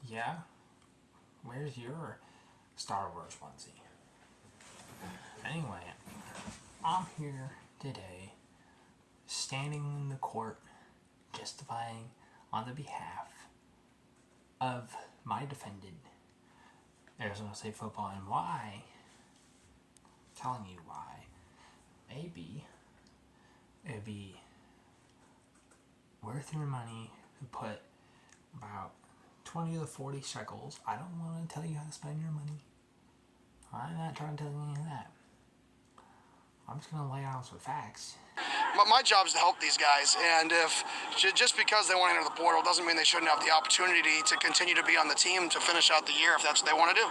Yeah? Where's your Star Wars onesie? Anyway, I'm here today, standing in the court, justifying on the behalf of my defended Arizona State football, and why, telling you why, maybe it'd be worth your money to put about 20 to 40 shekels. I don't want to tell you how to spend your money. I'm not trying to tell you any of that. I'm just going to lay out some facts. My job is to help these guys, and if just because they want to enter the portal doesn't mean they shouldn't have the opportunity to continue to be on the team to finish out the year if that's what they want to do.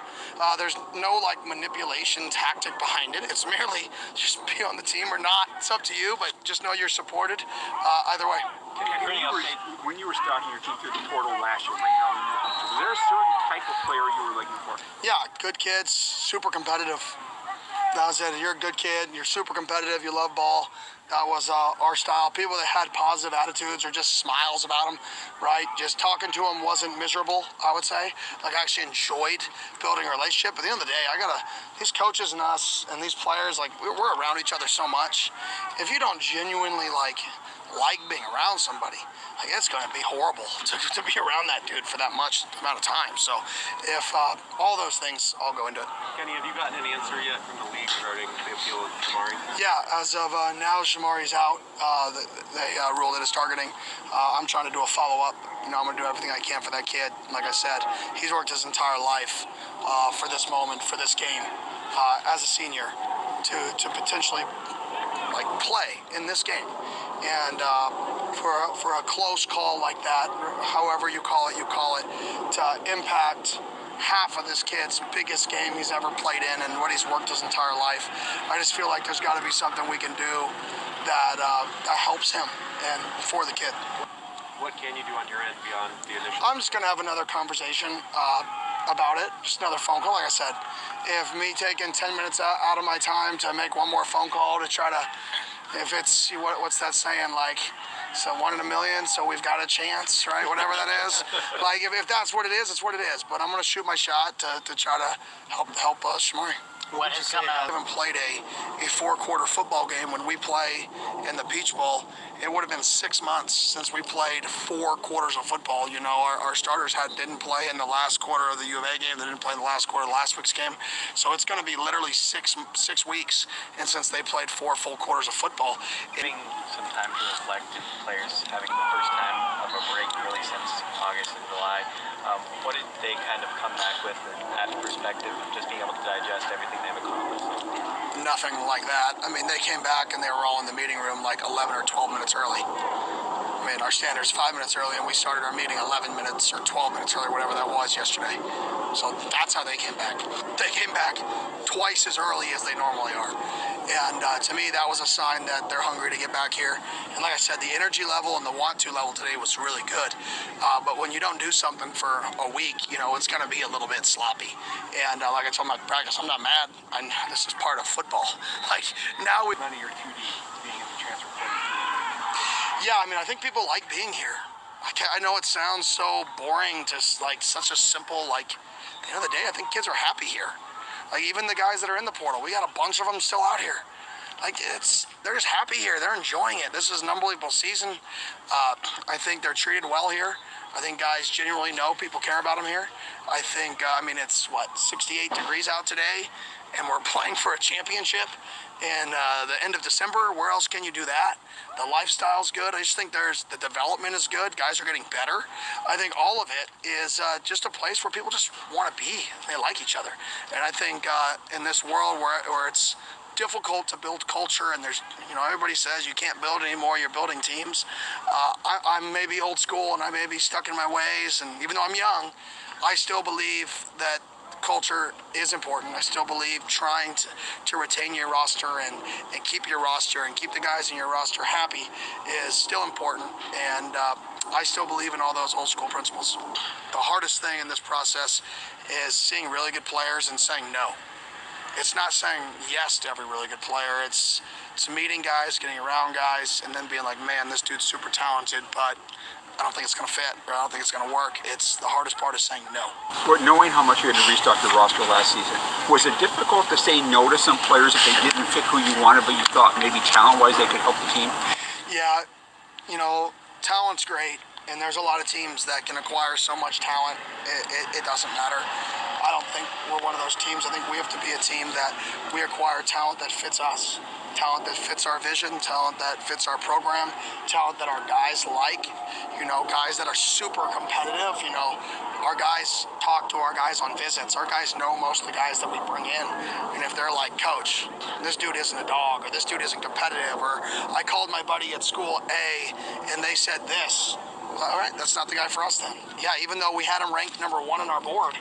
There's no manipulation tactic behind it. It's merely just be on the team or not. It's up to you, but just know you're supported either way. When you were stocking your team through the portal last year, was there a certain type of player you were looking for? Yeah, good kids, super competitive. That was it. You're a good kid. You're super competitive. You love ball. That was our style. People that had positive attitudes or just smiles about them, right? Just talking to them wasn't miserable, I would say. I actually enjoyed building a relationship. At the end of the day, these coaches and us and these players, we're around each other so much. If you don't genuinely like being around somebody, it's going to be horrible to be around that dude for that much amount of time. So if all those things all go into it. Kenny, have you gotten an answer yet from the league regarding the appeal of Shamari? Yeah, as of now, Shamari's out. They ruled it as targeting. I'm trying to do a follow-up. I'm going to do everything I can for that kid. Like I said, he's worked his entire life for this moment, for this game, as a senior, to potentially play in this game. And for a close call like that, however you call it, to impact half of this kid's biggest game he's ever played in and what he's worked his entire life, I just feel like there's got to be something we can do that helps him and for the kid. What can you do on your end beyond the initial? I'm just going to have another conversation about it, just another phone call. Like I said, if me taking 10 minutes out of my time to make one more phone call to try to, if it's, what's that saying, so 1 in a million, so we've got a chance, right? Whatever that is. If that's what it is, it's what it is. But I'm going to shoot my shot to try to help Shamari. What has come out? I haven't played a 4-quarter football game when we play in the Peach Bowl. It would have been 6 months since we played 4 quarters of football. Our starters didn't play in the last quarter of the U of A game. They didn't play in the last quarter of last week's game. So it's going to be literally six weeks, and since they played 4 full quarters of football. Giving some time to reflect, and players having the first time of a break really since August and July. What did they kind of come back with at the perspective of just being able to digest everything they've accomplished? Nothing like that. They came back and they were all in the meeting room 11 or 12 minutes early. Our standard's 5 minutes early, and we started our meeting 11 minutes or 12 minutes early, whatever that was yesterday. So that's how they came back. They came back twice as early as they normally are. And to me, that was a sign that they're hungry to get back here. And like I said, the energy level and the want-to level today was really good. But when you don't do something for a week, it's going to be a little bit sloppy. And like I told my practice, I'm not mad. This is part of football. Now we... None of your QD being in the transfer portal. Yeah, I think people like being here. I know it sounds so boring to such a simple, at the end of the day, I think kids are happy here. Even the guys that are in the portal, we got a bunch of them still out here. They're just happy here. They're enjoying it. This is an unbelievable season. I think they're treated well here. I think guys genuinely know people care about them here. I think, it's 68 degrees out today, and we're playing for a championship in the end of December. Where else can you do that? The lifestyle's good. I just think the development is good. Guys are getting better. I think all of it is just a place where people just want to be. They like each other. And I think in this world where it's difficult to build culture, and there's, everybody says you can't build anymore, you're building teams. I'm maybe old school and I may be stuck in my ways, and even though I'm young, I still believe that culture is important. I still believe trying to retain your roster and keep your roster and keep the guys in your roster happy is still important. And I still believe in all those old school principles. The hardest thing in this process is seeing really good players and saying no. It's not saying yes to every really good player. It's meeting guys, getting around guys, and then being like, man, this dude's super talented, but I don't think it's going to fit, or I don't think it's going to work. It's the hardest part is saying no. But knowing how much you had to restock the roster last season, was it difficult to say no to some players if they didn't fit who you wanted, but you thought maybe talent-wise they could help the team? Yeah, talent's great, and there's a lot of teams that can acquire so much talent, it doesn't matter. I don't think we're one of those teams. I think we have to be a team that we acquire talent that fits us, talent that fits our vision, talent that fits our program, talent that our guys like, guys that are super competitive. Our guys talk to our guys on visits. Our guys know most of the guys that we bring in. And if they're like, Coach, this dude isn't a dog, or this dude isn't competitive, or I called my buddy at school A and they said this, all right, that's not the guy for us then. Yeah, even though we had him ranked number 1 on our board,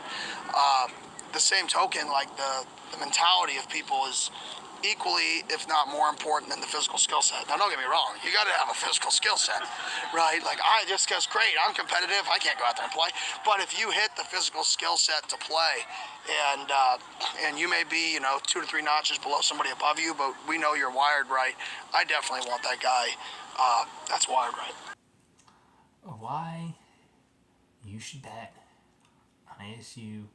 the same token, like the mentality of people is equally, if not more important than the physical skill set. Now, don't get me wrong, you got to have a physical skill set, right? Like, just because, great, I'm competitive, I can't go out there and play. But if you hit the physical skill set to play, and you may be, 2 to 3 notches below somebody above you, but we know you're wired right, I definitely want that guy that's wired right. Why you should bet on ASU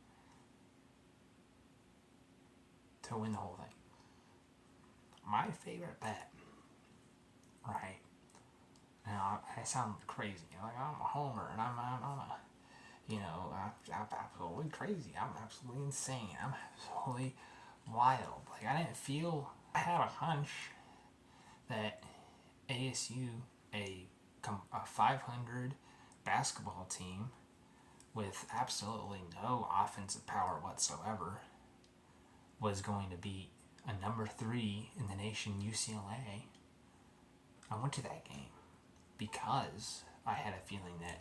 to win the whole thing. My favorite bet, right? Now I sound crazy. Like I'm a homer, and I'm absolutely crazy. I'm absolutely insane. I'm absolutely wild. Like I had a hunch that ASU, a 500 basketball team with absolutely no offensive power whatsoever, was going to beat a number 3 in the nation, UCLA. I went to that game because I had a feeling that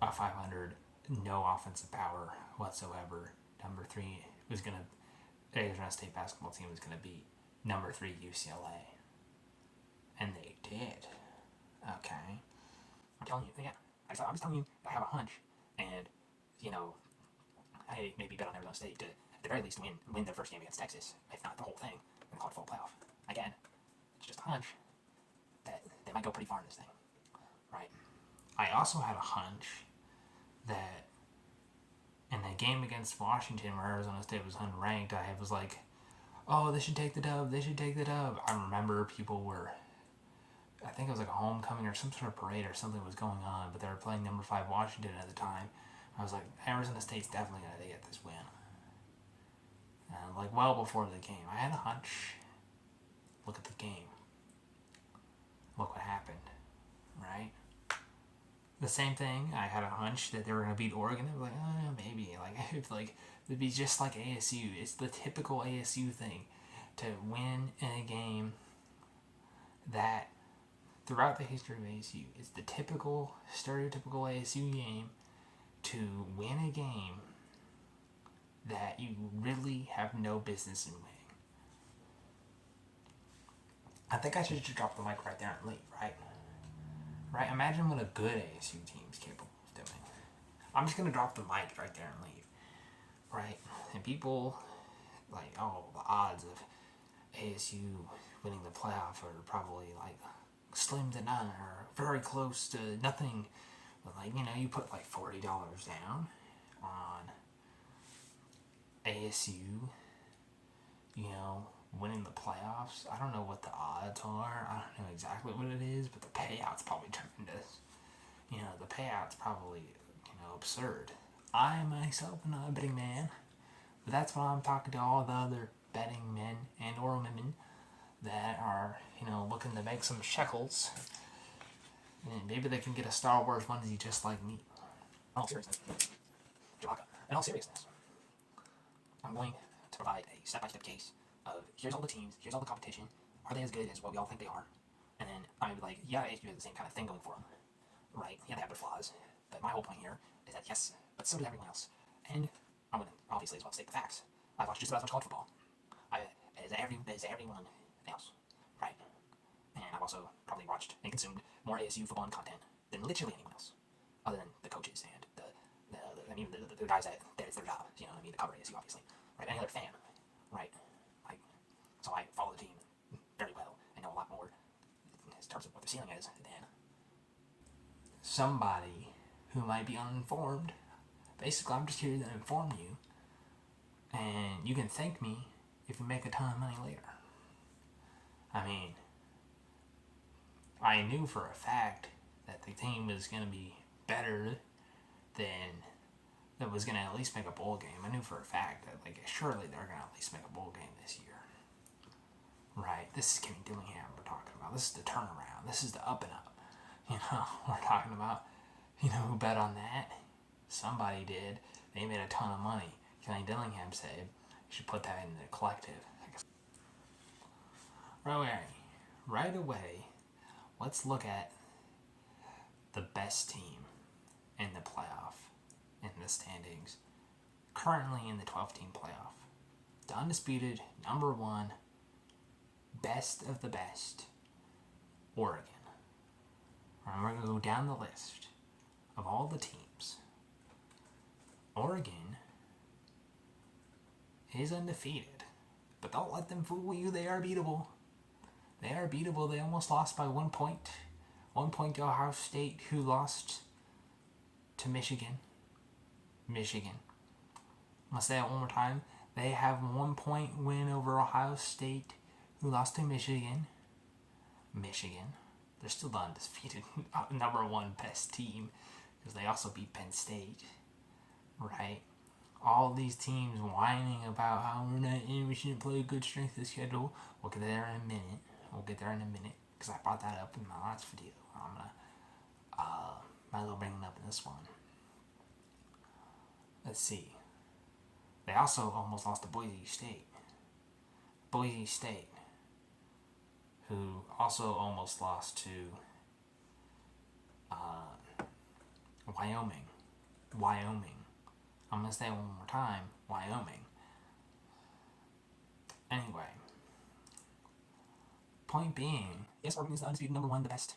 a 500, no offensive power whatsoever, number 3 was going to, Arizona State basketball team was going to beat number 3 UCLA. And they did. Okay. I'm telling you, yeah. I'm just telling you, I have a hunch. And, I maybe bet on Arizona State to, at the very least, win their first game against Texas, if not the whole thing, in the college football playoff. Again, it's just a hunch that they might go pretty far in this thing, right? I also had a hunch that in the game against Washington, where Arizona State was unranked, I was like, oh, they should take the dub. I remember people were, I think it was like a homecoming or some sort of parade or something was going on, but they were playing number 5 Washington at the time. I was like, Arizona State's definitely going to get this win. And well before the game, I had a hunch. Look at the game. Look what happened, right? The same thing, I had a hunch that they were going to beat Oregon. I was like, oh, maybe. It'd be just like ASU. It's the typical ASU thing to win in a game that, throughout the history of ASU, it's the typical, stereotypical ASU game to win a game that you really have no business in winning. I think I should just drop the mic right there and leave, right? Right? Imagine what a good ASU team is capable of doing. I'm just going to drop the mic right there and leave, right? And people, the odds of ASU winning the playoff are probably slim to none, or very close to nothing. But you put $40 down on ASU, winning the playoffs. I don't know what the odds are. I don't know exactly what it is, but the payout's probably tremendous. The payout's probably, absurd. I myself am not a betting man, but that's why I'm talking to all the other betting men and or women that are, looking to make some shekels. And maybe they can get a Star Wars onesie just like me. In all seriousness, I'm going to provide a step-by-step case of here's all the teams, here's all the competition. Are they as good as what we all think they are? And then I'm like, yeah, ASU has the same kind of thing going for them, right? Yeah, they have their flaws, but my whole point here is that yes, but so does everyone else. And I'm going to obviously as well state the facts. I've watched just about as much college football as everyone else, right? And I've also probably watched and consumed more ASU football and content than literally anyone else, other than the coaches and the guys that it's their job, to cover ASU, obviously, right? Any other fan, right? So I follow the team very well and know a lot more in terms of what their ceiling is than somebody who might be uninformed. Basically, I'm just here to inform you, and you can thank me if you make a ton of money later. I mean, I knew for a fact that the team was going to be better than that was going to at least make a bowl game. I knew for a fact that, like, surely they're going to at least make a bowl game this year. Right? This is Kenny Dillingham we're talking about. This is the turnaround. This is the up and up. You know, we're talking about, you know, who bet on that? Somebody did. They made a ton of money. Kenny Dillingham said, you should put that in the collective. Right away, let's look at the best team in the playoff, in the standings, currently in the 12-team playoff. The undisputed number one, best of the best, Oregon. And we're going to go down the list of all the teams. Oregon is undefeated, but don't let them fool you. They are beatable. They are beatable. They almost lost by 1 point. 1 point to Ohio State, who lost to Michigan. I'm going to say that one more time. They have 1 point win over Ohio State, who lost to Michigan. They're still the undisputed number one best team, because they also beat Penn State. Right? All these teams whining about how we shouldn't play a good strength of schedule. We'll get there in a minute. Because I brought that up in my last video. I'm going to might as well bring it up in this one. Let's see. They also almost lost to Boise State. Who also almost lost to Wyoming. I'm going to say it one more time. Wyoming. Anyway. Point being, yes, Oregon is the undisputed number one, the best.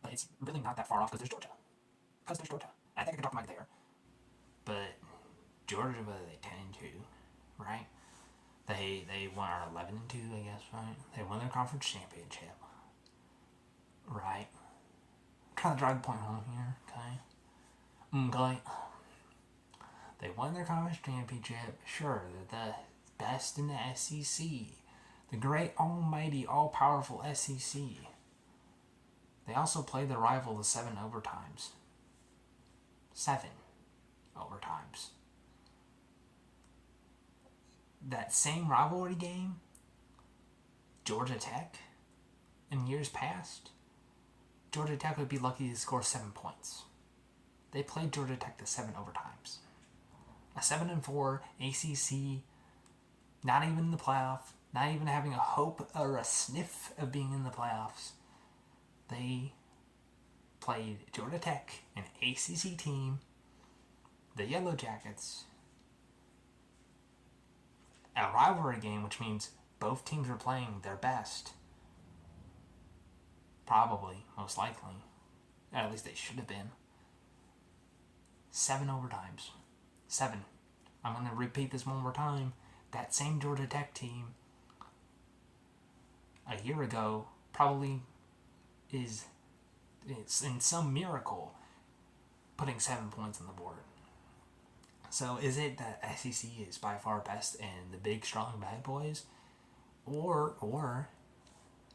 But it's really not that far off because there's Georgia. I think I could drop Mike there. But Georgia was a 10-2, right? They won 11-2, I guess, right? They won their conference championship, right? I'm trying to drive the point home here, okay? They won their conference championship. Sure, they're the best in the SEC, the great, almighty, all-powerful SEC. They also played their rival to 7 overtimes. 7 overtimes. That same rivalry game, Georgia Tech, in years past, Georgia Tech would be lucky to score 7 points. They played Georgia Tech to 7 overtimes. A 7-4 ACC, not even in the playoff, not even having a hope or a sniff of being in the playoffs. They played Georgia Tech, an ACC team, the Yellow Jackets, a rivalry game, which means both teams were playing their best. Probably, most likely. At least they should have been. 7 overtimes. 7. I'm going to repeat this one more time. That same Georgia Tech team a year ago probably is, it's in some miracle, putting 7 points on the board. So is it that SEC is by far best and the big, strong, bad boys? Or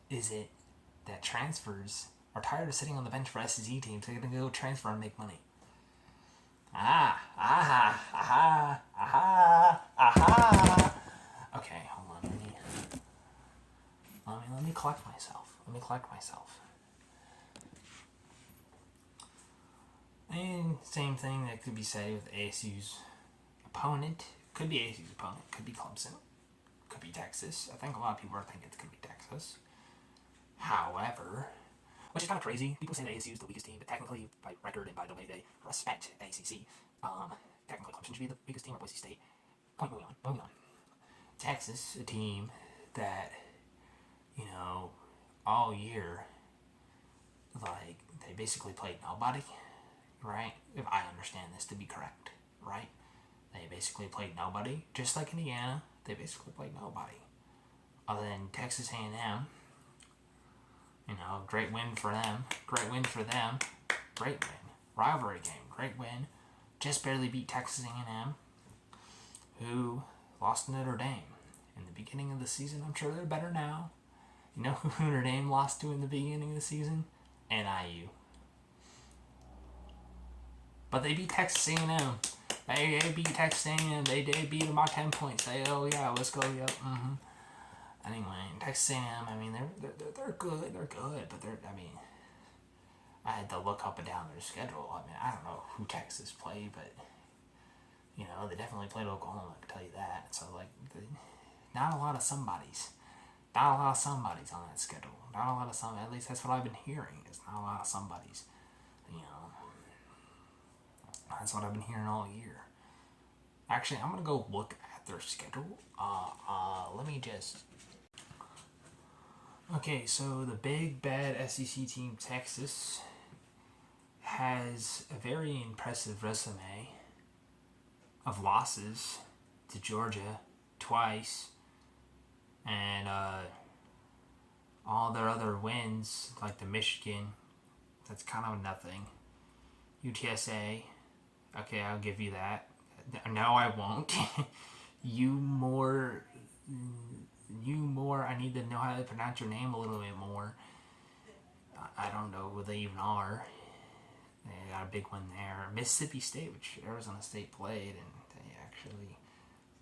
is it that transfers are tired of sitting on the bench for SEC teams, they're going to go transfer and make money? Okay, hold on. Let me collect myself. And same thing that could be said with ASU's opponent. Could be ASU's opponent. Could be Clemson. Could be Texas. I think a lot of people are thinking it could be Texas. However, which is kind of crazy. People say that ASU is the weakest team, but technically, by record and by the way they respect ACC, technically Clemson should be the weakest team, or Boise State. Moving on. Texas, a team that, you know, all year, like, they basically played nobody, right? If I understand this to be correct, right? They basically played nobody, just like Indiana. They basically played nobody, other than Texas A&M. You know, great win for them. Great win. rivalry game. Great win. Just barely beat Texas A&M, who lost to Notre Dame in the beginning of the season. I'm sure they're better now. You know who Notre Dame lost to in the beginning of the season? NIU. But they beat Texas A&M. They beat Texas A&M. They beat them by 10 points. Oh yeah, let's go. Yep. Anyway, Texas A&M. I mean, they're good. They're good, but I had to look up and down their schedule. I mean, I don't know who Texas played, but they definitely played Oklahoma. I can tell you that. So not a lot of somebodies. Not a lot of somebodies on that schedule. Not a lot of some. At least that's what I've been hearing. Is not a lot of somebodies. That's what I've been hearing all year. Actually, I'm gonna go look at their schedule. Let me just. Okay, so the big bad SEC team Texas has a very impressive resume of losses to Georgia twice, and all their other wins, like the Michigan, that's kind of nothing. UTSA, okay, I'll give you that. No, I won't. You more. I need to know how to pronounce your name a little bit more. I don't know who they even are. They got a big one there. Mississippi State, which Arizona State played, and they actually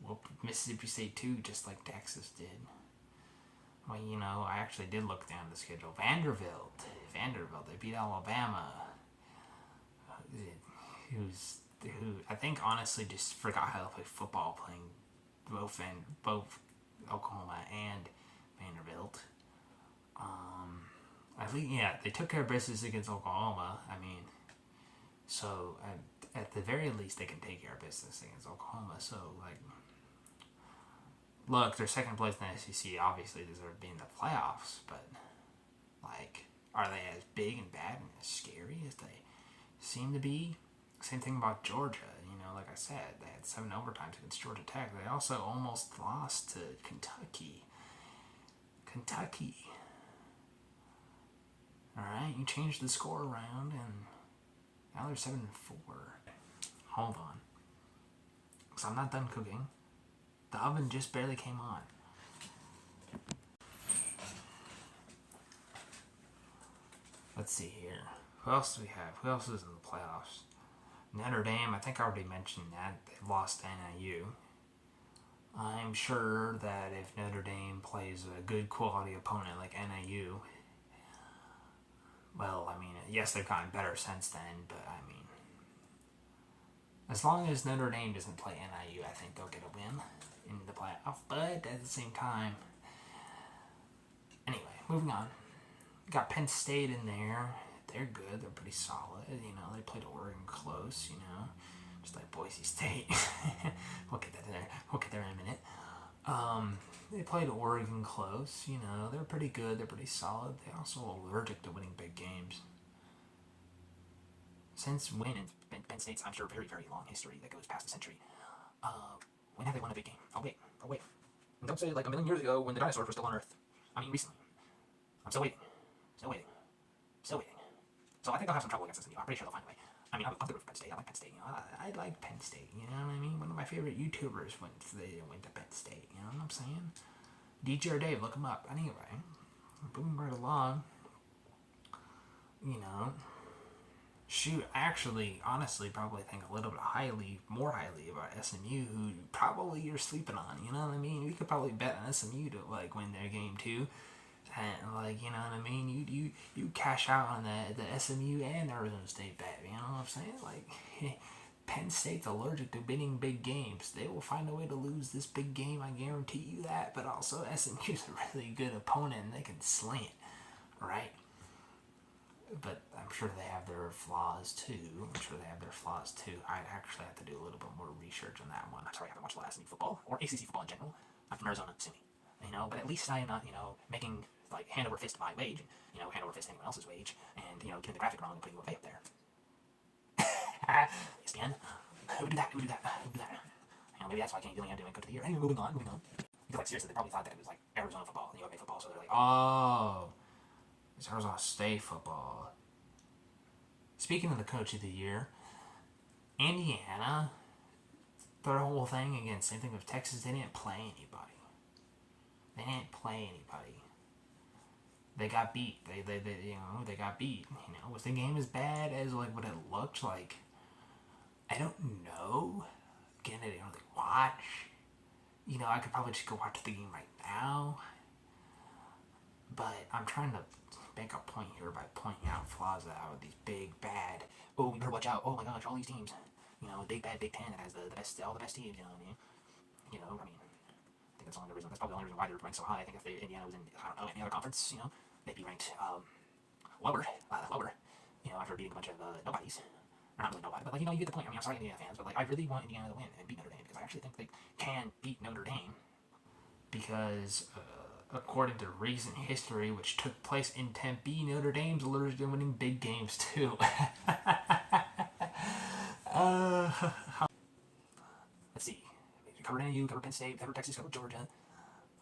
whooped Mississippi State too, just like Texas did. Well, I actually did look down the schedule. Vanderbilt, they beat Alabama. Who I think honestly just forgot how to play football, playing both Oklahoma and Vanderbilt. I think they took care of business against Oklahoma. I mean, so at the very least they can take care of business against Oklahoma. So look, they're second place in the SEC. Obviously deserve to be in the playoffs, but are they as big and bad and as scary as they seem to be? Same thing about Georgia. Like I said, they had 7 overtimes against Georgia Tech. They also almost lost to Kentucky. Alright, you changed the score around, and now they're 7-4. Hold on. Because I'm not done cooking. The oven just barely came on. Let's see here. Who else do we have? Who else is in the playoffs? Notre Dame, I think I already mentioned that. They lost to NIU. I'm sure that if Notre Dame plays a good quality opponent like NIU, well, I mean, yes, they've gotten better since then, but I mean, as long as Notre Dame doesn't play NIU, I think they'll get a win in the playoff. But at the same time, anyway, moving on. Got Penn State in there. They're good. They're pretty solid. They played Oregon close. Just like Boise State. We'll get that there. We'll get there in a minute. They played Oregon close. They're pretty good. They're pretty solid. They're also allergic to winning big games. Since when in Penn State's, I'm sure, very, very long history that goes past a century. When have they won a big game? I'll wait. And don't say like a million years ago when the dinosaurs were still on Earth. I mean, recently. I'm still waiting. So I think I'll have some trouble against SMU. I'm pretty sure they'll find a way. I mean, I'm good with Penn State. I like Penn State. I like Penn State. You know what I mean? One of my favorite YouTubers went to Penn State. You know what I'm saying? DJ or Dave, look him up. Anyway, moving right along. Shoot, I actually, honestly, probably think a little bit more highly about SMU, who probably you're sleeping on. You know what I mean? We could probably bet on SMU to win their game too. And you know what I mean? You cash out on the SMU and Arizona State bet. You know what I'm saying? Penn State's allergic to winning big games. They will find a way to lose this big game. I guarantee you that. But also SMU's a really good opponent, and they can sling it, right? But I'm sure they have their flaws too. I'd actually have to do a little bit more research on that one. I'm sorry, I haven't watched a lot of SMU football or ACC football in general. I'm from Arizona, sue me. But at least I am not, making hand over fist my wage, hand over fist anyone else's wage, and getting the graphic wrong and putting UFA up there. ESPN. Who would do that? Maybe that's why I can't do anything I'm doing. Go to the year. Anyway, moving on. Because seriously, they probably thought that it was Arizona football and UFA football, so they're like, oh, it's Arizona State football. speaking of the coach of the year, Indiana, their whole thing again, same thing with Texas. They didn't play anybody. They didn't play anybody. They got beat. They got beat. Was the game as bad as like what it looked like? I don't know. Again, I didn't really watch. I could probably just go watch the game right now. But I'm trying to make a point here by pointing out flaws that are these big bad. Oh, we better watch out. Oh my gosh, all these teams. Big bad Big Ten that has the best, all the best teams. I mean, I think that's the only reason. That's probably the only reason why they're ranked so high. I think if Indiana was in, I don't know, any other conference, they'd be ranked lower. After beating a bunch of nobodies. Not really nobody, but you get the point. I mean, I'm sorry, Indiana fans, but I really want Indiana to win and beat Notre Dame because I actually think they can beat Notre Dame because. According to recent history, which took place in Tempe, Notre Dame's allergic to winning big games too. Let's see. Covered ASU, covered Penn State, covered Texas, covered Georgia.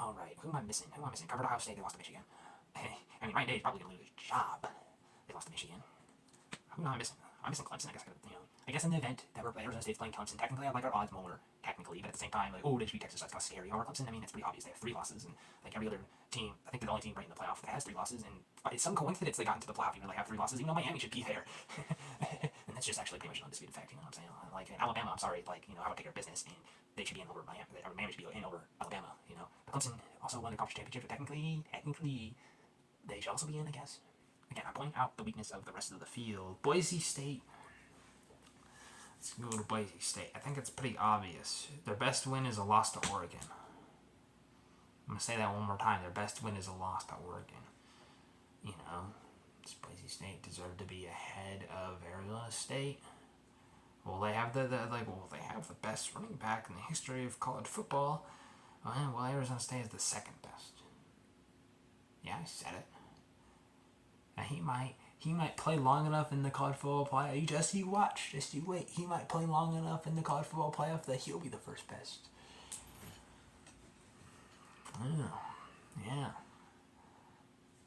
All right, who am I missing? Covered Ohio State. They lost to Michigan. I mean, Ryan Day is probably gonna lose his job. They lost to Michigan. Who am I missing? I'm missing Clemson. I guess in the event that Arizona State's playing Clemson, technically I like our odds more. Technically, but at the same time, they should beat Texas. That's kind of scary. Or Clemson. I mean, it's pretty obvious. They have 3 losses, and every other team, I think they're the only team right in the playoff that has 3 losses. And by some coincidence, they got into the playoff even though they have 3 losses. Even though Miami should be there, and that's just actually pretty much an undisputed fact. You know what I'm saying? Like in Alabama, I'm sorry, I would take their business, and they should be in over Miami. Or Miami should be in over Alabama. But Clemson also won the conference championship. But technically, they should also be in, I guess. Again, I point out the weakness of the rest of the field. Boise State. Let's go to Boise State. I think it's pretty obvious. Their best win is a loss to Oregon. I'm going to say that one more time. Their best win is a loss to Oregon. Does Boise State deserve to be ahead of Arizona State? Well, they have they have the best running back in the history of college football. Well, Arizona State is the second best. Yeah, I said it. And he might play long enough in the college football playoff. Just you watch. Just you wait. He might play long enough in the college football playoff that he'll be the first best. Yeah.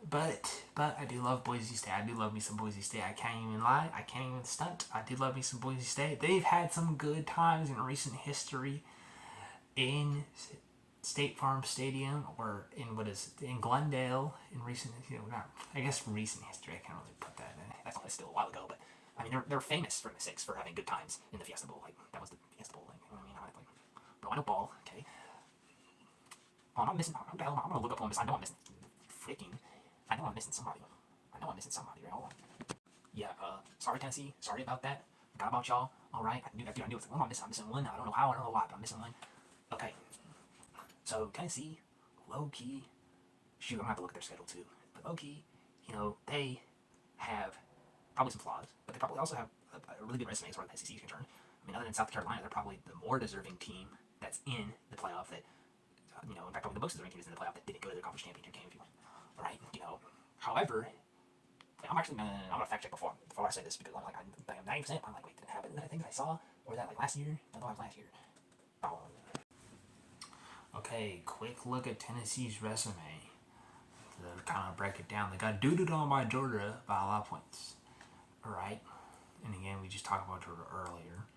But I do love Boise State. I do love me some Boise State. I can't even lie. I can't even stunt. I do love me some Boise State. They've had some good times in recent history in State Farm Stadium or in Glendale in recent, not, I guess recent history. I can't really put that in. That's still a while ago, but I mean they're famous for mistakes for having good times in the Fiesta Bowl. That was the Fiesta Bowl. Bro, I know ball. Okay. Oh, I'm not missing. What the hell? I'm gonna look up on this. I know I'm missing somebody. Right? Hold on. Yeah. Sorry Tennessee. Sorry about that. Forgot about y'all. All right. I knew it. What am I missing? I'm missing one. I don't know how. I don't know why, but I'm missing one. Okay. So Tennessee, low key, shoot, I'm gonna have to look at their schedule too. But low key, they have probably some flaws, but they probably also have a really good resume as far as the SEC is concerned. I mean, other than South Carolina, they're probably the more deserving team that's in the playoff. That in fact, probably the most deserving team is in the playoff that didn't go to the conference championship game. Right? However, I'm gonna fact check before I say this because I'm 90%. I'm like, wait, did it happen? That I think I saw, or that last year? I thought it was last year. Oh. Okay, quick look at Tennessee's resume. To kind of break it down, they got dooted on by Georgia by a lot of points. Alright. And again, we just talked about Georgia earlier.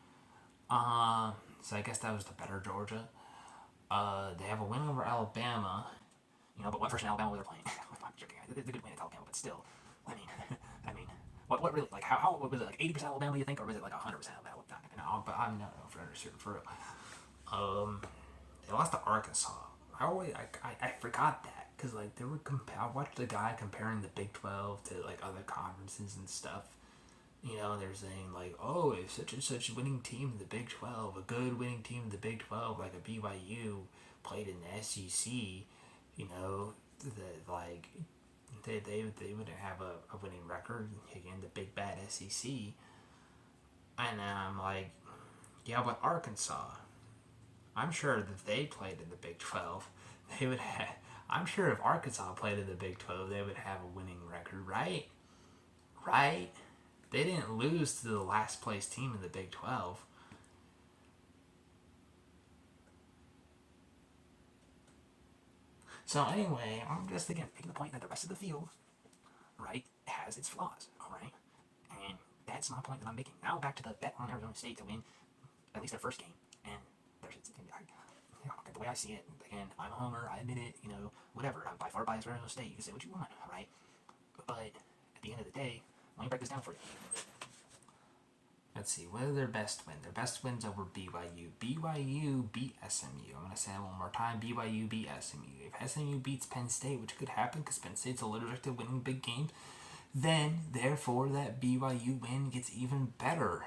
So I guess that was the better Georgia. They have a win over Alabama. But what version of Alabama were they playing? I'm joking. It's a good win at Alabama, but still. I mean, what really, how was it, 80% Alabama, you think, or was it 100% Alabama? But I'm not for real. They lost to Arkansas. I forgot that because they were I watched the guy comparing the Big 12 to other conferences and stuff. They're saying oh, if such and such winning team in the Big 12, a good winning team in the Big 12 like a BYU played in the SEC, they wouldn't have a winning record again, the big bad SEC. And I'm like, yeah, but Arkansas. I'm sure that they played in the Big 12, they would have. I'm sure if Arkansas played in the Big 12, they would have a winning record, right? Right? They didn't lose to the last place team in the Big 12. So anyway, I'm just making the point that the rest of the field, right, has its flaws, all right? And they That's my point that I'm making. Now back to the bet on Arizona State to win at least their first game. And the way I see it, again, I'm a homer, I admit it, whatever. I'm by far biased for Arizona State. You can say what you want, right? But at the end of the day, let me break this down for you. Let's see, what are their best wins? Their best wins over BYU. BYU beat SMU. I'm going to say it one more time. BYU beat SMU. If SMU beats Penn State, which could happen because Penn State's allergic to winning big games, then, therefore, that BYU win gets even better.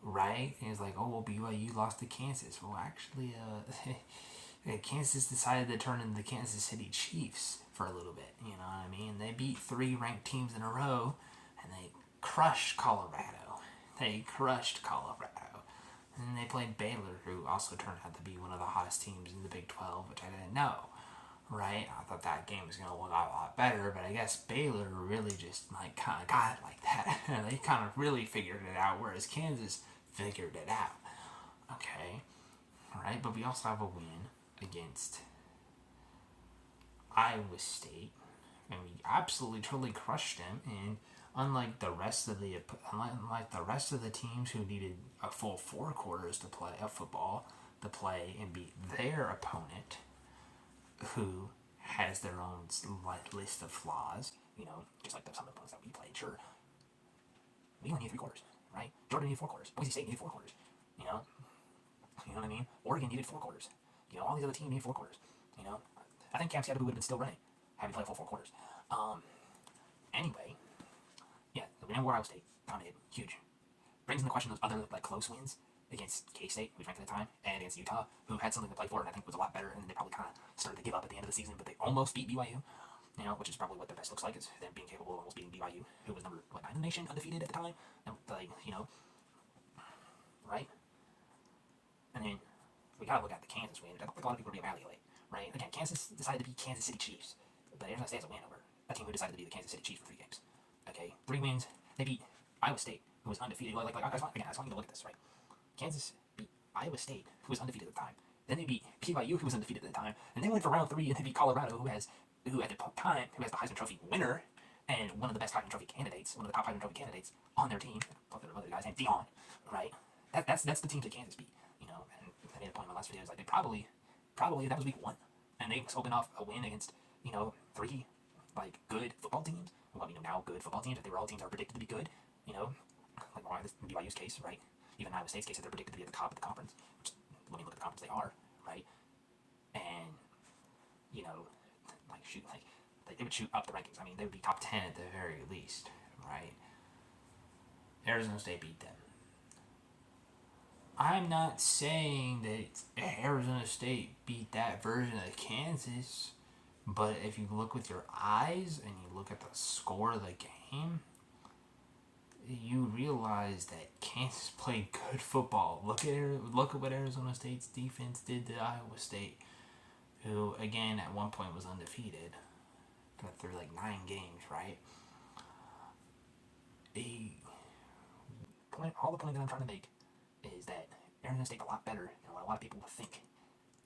Right? And it's like, oh, well, BYU lost to Kansas. Well, actually, Kansas decided to turn into the Kansas City Chiefs for a little bit. You know what I mean? They beat 3 ranked teams in a row, and they crushed Colorado. And then they played Baylor, who also turned out to be one of the hottest teams in the Big 12, which I didn't know. Right? I thought that game was going to look a lot better, but I guess Baylor really just kind of got it like that. They kind of really figured it out, whereas Kansas figured it out. Okay? Alright, but we also have a win against Iowa State, and we absolutely totally crushed them. And unlike the rest of the teams who needed a full 4 quarters to play of football to play and beat their opponent, who has their own list of flaws, just like some of the ones that we played. Sure, we only need 3 quarters, right? Georgia needed 4 quarters. Boise State needed 4 quarters. You know what I mean? Oregon needed 4 quarters. All these other teams needed 4 quarters. I think Cam Seattle would have been still running had we played a full 4 quarters. Anyway, yeah, the win over Iowa State, dominated, huge. Brings into question those other close wins against K-State, who was ranked at the time, and against Utah, who had something to play for and I think was a lot better, and then they probably kind of started to give up at the end of the season, but they almost beat BYU, which is probably what their best looks like, is them being capable of almost beating BYU, who was number 9 in the nation, undefeated at the time, and right? And then we gotta look at the Kansas win, which I don't think a lot of people reevaluate, right? Again, Kansas decided to beat Kansas City Chiefs, but Arizona State has a win over a team who decided to be the Kansas City Chiefs for 3 games. Okay, 3 wins. They beat Iowa State, who was undefeated. I just want you to look at this, right? Kansas beat Iowa State, who was undefeated at the time. Then they beat BYU, who was undefeated at the time. And they went for round 3, and they beat Colorado, who at the time, who has the Heisman Trophy winner and one of the best Heisman Trophy candidates, one of the top Heisman Trophy candidates on their team. Both of the other guys named Dion, right? That's the team that Kansas beat. And I made a point in my last video is they probably that was week 1, and they was holding off a win against 3 good football teams. Well, now good football teams, if they were all teams that were predicted to be good, like BYU's case, right? Even Iowa State's case, if they're predicted to be at the top of the conference, which, let me look at the conference they are, right? And, they would shoot up the rankings. I mean, they would be top 10 at the very least, right? Arizona State beat them. I'm not saying that Arizona State beat that version of Kansas, but if you look with your eyes and you look at the score of the game, you realize that Kansas played good football. Look at what Arizona State's defense did to Iowa State, who again at one point was undefeated, got through 9 games, right? All the point that I'm trying to make is that Arizona State's a lot better than what a lot of people think.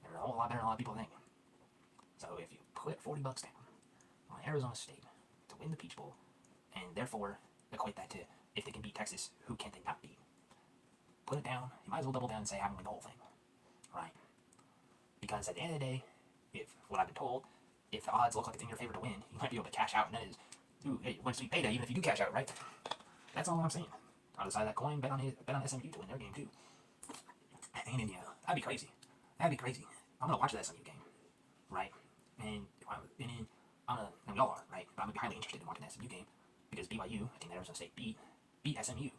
They're a whole lot better than a lot of people think. So if you put $40 down on Arizona State to win the Peach Bowl, and therefore equate that to if they can beat Texas, who can they not beat? Put it down. You might as well double down and say I'm winning the whole thing, right? Because at the end of the day, if what I've been told, if the odds look like it's in your favor to win, you might be able to cash out, and that is, hey, win sweet payday, even if you do cash out, right? That's all I'm saying. On the side of that coin, bet on SMU to win their game too. And Indiana, that'd be crazy. I'm gonna watch that SMU game, right? And we all are, right? But I'm gonna be highly interested in watching the SMU game because BYU, I think that Arizona State beat SMU,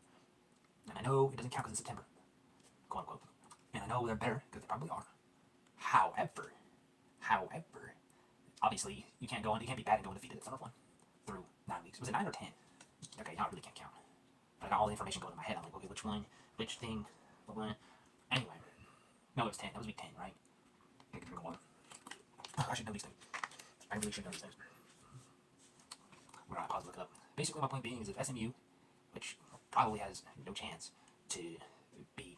and I know it doesn't count because it's September, quote unquote. And I know they're better because they probably are. However, obviously you can't be bad and go undefeated at Summer 1 through 9 weeks. Was it 9 or 10? Okay, now I really can't count. But I got all the information going in my head. I'm like, okay, which thing, what one? Anyway, no, it was 10. That was week 10, right? Take a drink of water. I should know these things. I really should know these things. We're gonna pause and look it up. Basically, my point being is if SMU, which probably has no chance to beat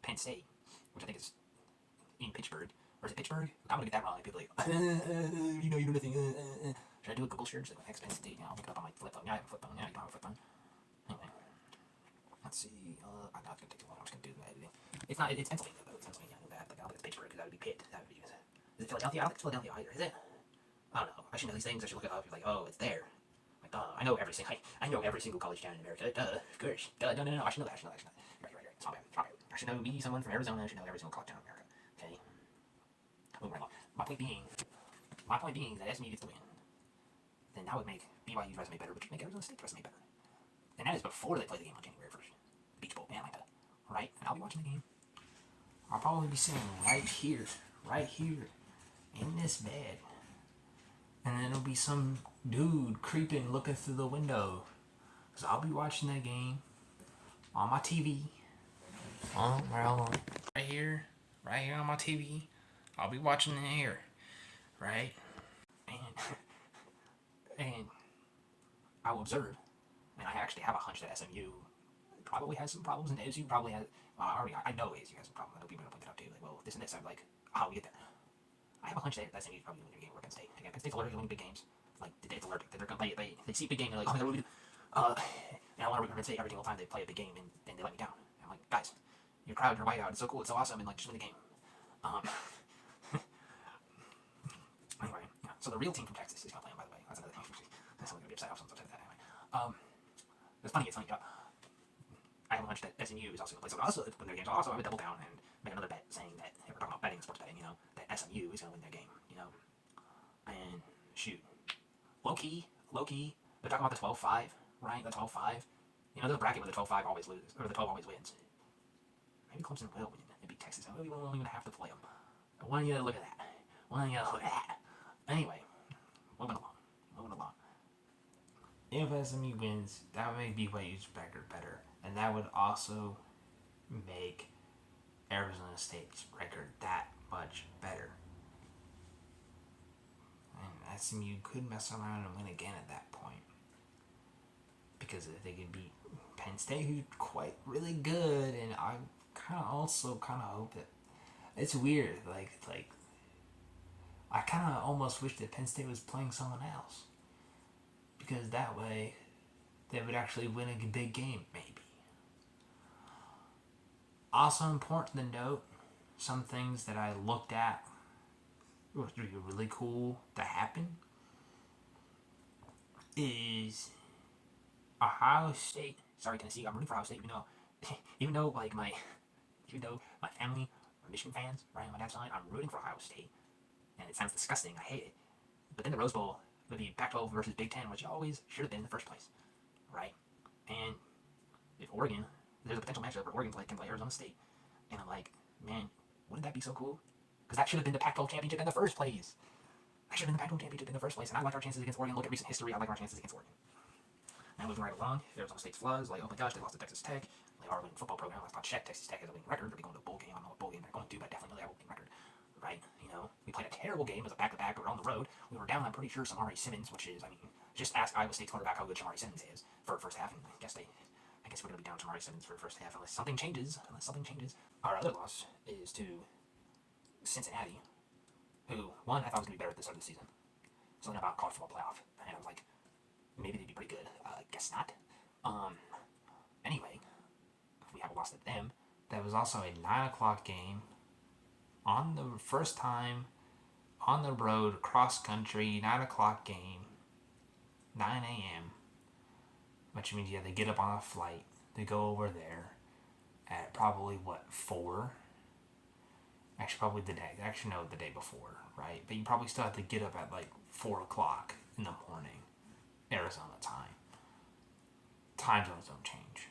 Penn State, which I think is in Pittsburgh, or is it Pittsburgh? I'm gonna get that wrong. People are like, you know nothing. Should I do a Google search? Like, Penn State? I'll look it up on my flip phone. Yeah, I have a flip phone. Yeah, you don't have a flip phone. Anyway, Let's see. I'm not gonna take too long. I'm just gonna do the editing. It's not. It's Pennsylvania though. It's Pennsylvania. I know that. Like, I don't think it's Pittsburgh. That would be Pitt. That would be. Is it Philadelphia? I don't think it's Philadelphia either. Is it? I don't know. I should know these things. I should look it up. You're like, oh, it's there. Like, I know every single. I know every single college town in America. Duh. Of course. Duh. No. I should know that. I should know that. Right. It's not bad. It's not bad. I should know. Be someone from Arizona. I should know every single college town in America. Okay. Moving right along. My point being that SMU gets the win. Then that would make BYU's resume better, which would make Arizona State's resume better. And that is before they play the game on January 1st. The Beach Bowl in Atlanta. Right? And I'll be watching the game. I'll probably be sitting right here, in this bed. And then it'll be some dude creeping looking through the window. Because I'll be watching that game on my TV. Right here on my TV. I'll be watching it here. Right? And I will observe. And I actually have a hunch that SMU probably has some problems, and ASU probably has. I know ASU has some problems. I know people are going to point that out too. Like, well, this and this. I'm like, how do we get there? I have a hunch that SMU is probably going to win a game over Penn State. Again, Penn State's allergic to winning big games. Like, it's allergic. They're going to play it. They see a big game, and they're like, oh my god, what do we do? And I want to root for Penn State every single time they play a big game, and they let me down. And I'm like, guys, your crowd, your whiteout, it's so cool, it's so awesome, and like, just win the game. Anyway, yeah. So the real team from Texas is going to play them, by the way. That's another thing. That's something going to be upset about. Something like that. Anyway. It's funny. I have a hunch that SMU is also going to play. So also, when their games, also I would double down and make another bet saying that, if we're talking about betting, sports betting, that SMU is going to win their game, And shoot, low key, they're talking about the 12-5, right? The 12-5. The bracket where the 12-5 always loses, or the 12 always wins. Maybe Clemson will win and beat Texas. Maybe we won't even have to play them. I want you to look at that. Anyway, moving along. If SMU wins, that would make BYU's record better, and that would also make Arizona State's record that much better. And SMU could mess around and win again at that point, because if they could beat Penn State, who's quite really good, and I kind of hope that it's weird. Like I kind of almost wish that Penn State was playing someone else. Because that way, they would actually win a big game, maybe. Also important to note, some things that I looked at would be really cool to happen is Ohio State. Sorry, Tennessee. I'm rooting for Ohio State, even though my family are Michigan fans, right? On my dad's side, I'm rooting for Ohio State, and it sounds disgusting. I hate it. But then the Rose Bowl would be Pac-12 versus Big Ten, which always should have been in the first place, right? And if Oregon, there's a potential matchup where Oregon can play Arizona State, and I'm like, man, wouldn't that be so cool? Because that should have been the Pac-12 championship in the first place. And I like our chances against Oregon. Look at recent history. I like our chances against Oregon. Now moving right along, Arizona State's floods. Like, oh my gosh, they lost to Texas Tech. They are a winning football program. Let's not check. Texas Tech has a winning record. They'll be going to a bowl game. I don't know what bowl game they're going to, but I definitely know they have a winning record, right? We played a terrible game as a back-to-back. We were on the road. We were down, I'm pretty sure, Samari Simmons, which is, just ask Iowa State's quarterback how good Samari Simmons is for the first half, and I guess we're going to be down Samari Simmons for the first half unless something changes. Our other loss is to Cincinnati, who, one, I thought was going to be better at the start of the season. Something about college football playoff, and I was like, maybe they'd be pretty good. Guess not. Anyway, we have a loss to them. That was also a 9 o'clock game. On the first time on the road, cross country, 9 o'clock game, 9 a.m., which means you have to get up on a flight to go over there at probably, 4? Actually, probably the day before, right? But you probably still have to get up at 4 o'clock in the morning, Arizona time. Time zones don't change.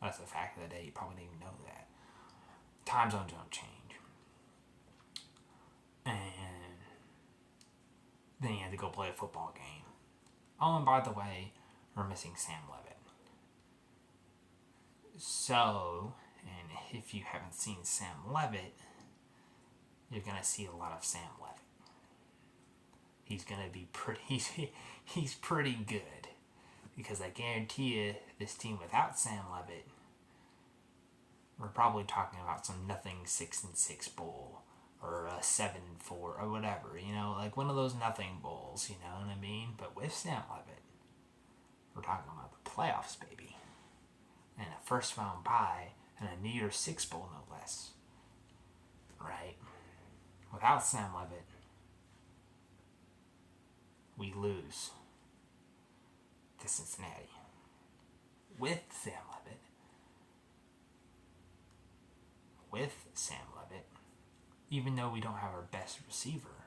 That's the fact of the day. You probably didn't even know that. Time zones don't change. And then you had to go play a football game. Oh, and by the way, we're missing Sam Levitt. So, and if you haven't seen Sam Levitt, you're going to see a lot of Sam Levitt. He's going to be he's pretty good. Because I guarantee you, this team without Sam Levitt, we're probably talking about some nothing 6-6 bowl. Or a 7-4 or whatever, one of those nothing bowls, you know what I mean? But with Sam Levitt, we're talking about the playoffs, baby. and a first round bye and a New Year's Six Bowl, no less. Right? Without Sam Levitt, we lose to Cincinnati. With Sam Levitt, even though we don't have our best receiver,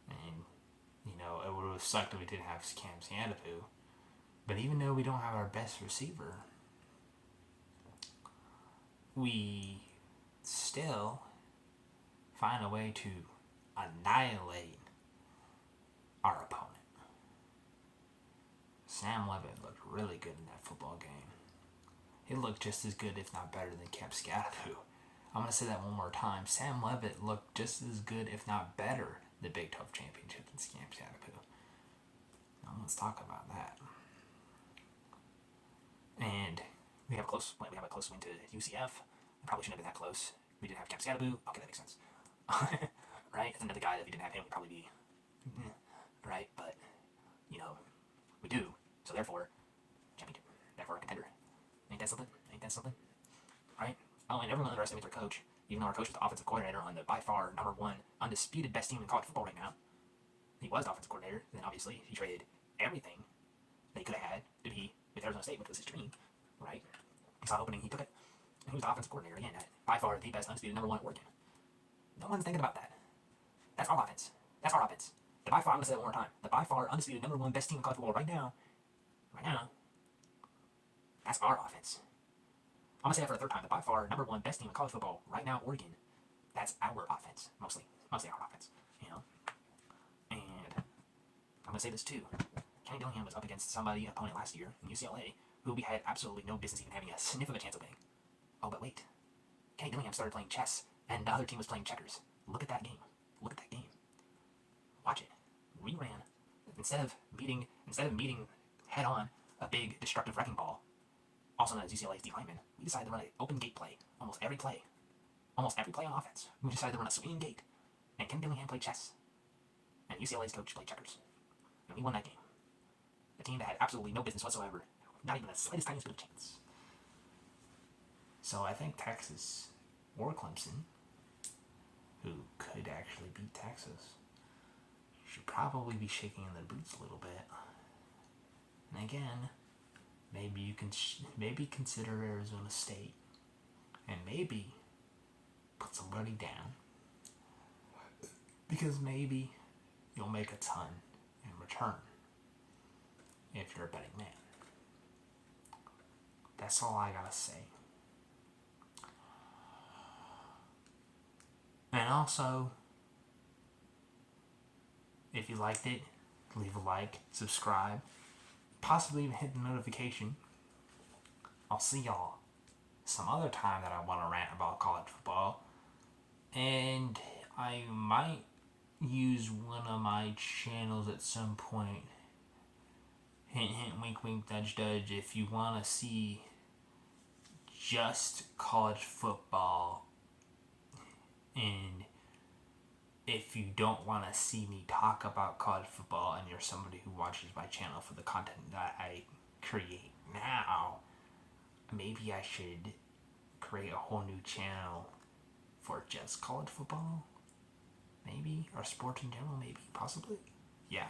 and it would have sucked if we didn't have Cam Sandifu, but even though we don't have our best receiver, we still find a way to annihilate our opponent. Sam Levitt looked really good in that football game. He looked just as good, if not better, than Cam Scatteroo. I'm going to say that one more time. Sam Levitt looked just as good, if not better, the Big 12 championship than Cam Scatteroo. Now let's talk about that. And we have a close win to UCF. It probably shouldn't have been that close. We didn't have Cam Scatteroo. Okay, that makes sense. Right? That's another guy that if we didn't have him, we'd probably be... right? But, we do. So therefore, championship. Therefore, a contender. Ain't that something? Right? Oh, and everyone underestimates our coach. Even though our coach was the offensive coordinator on the by far number one undisputed best team in college football right now. He was the offensive coordinator. Then obviously he traded everything that he could have had to be with Arizona State, which was his dream. Right? He saw opening, he took it. And he was the offensive coordinator again at by far the best undisputed number one at Oregon. No one's thinking about that. That's our offense. That's our offense. The by far, I'm going to say that one more time. The by far undisputed number one best team in college football right now, that's our offense. I'm going to say that for a third time. The by far number one best team in college football right now, Oregon, that's our offense. Mostly our offense. And I'm going to say this too. Kenny Dillingham was up against an opponent last year in UCLA who we had absolutely no business even having a sniff of a chance of winning. Oh, but wait. Kenny Dillingham started playing chess and the other team was playing checkers. Look at that game. Watch it. We ran instead of meeting head on a big destructive wrecking ball, also known as UCLA's D lineman. We decided to run an open gate play almost every play on offense. We decided to run a swinging gate, and Ken Dillingham played chess, and UCLA's coach played checkers, and we won that game. A team that had absolutely no business whatsoever, not even the slightest tiniest bit of chance. So I think Texas or Clemson, who could actually beat Texas, should probably be shaking in their boots a little bit. And again, maybe you can consider Arizona State, and maybe put somebody down, because maybe you'll make a ton in return if you're a betting man. That's all I gotta say. And also, if you liked it, leave a like, subscribe, possibly even hit the notification. I'll see y'all some other time that I want to rant about college football. And I might use one of my channels at some point. Hint, hint, wink, wink, nudge, nudge. If you want to see just college football, and if you don't want to see me talk about college football and you're somebody who watches my channel for the content that I create now, maybe I should create a whole new channel for just college football? Maybe? Or sports in general? Maybe? Possibly? Yeah.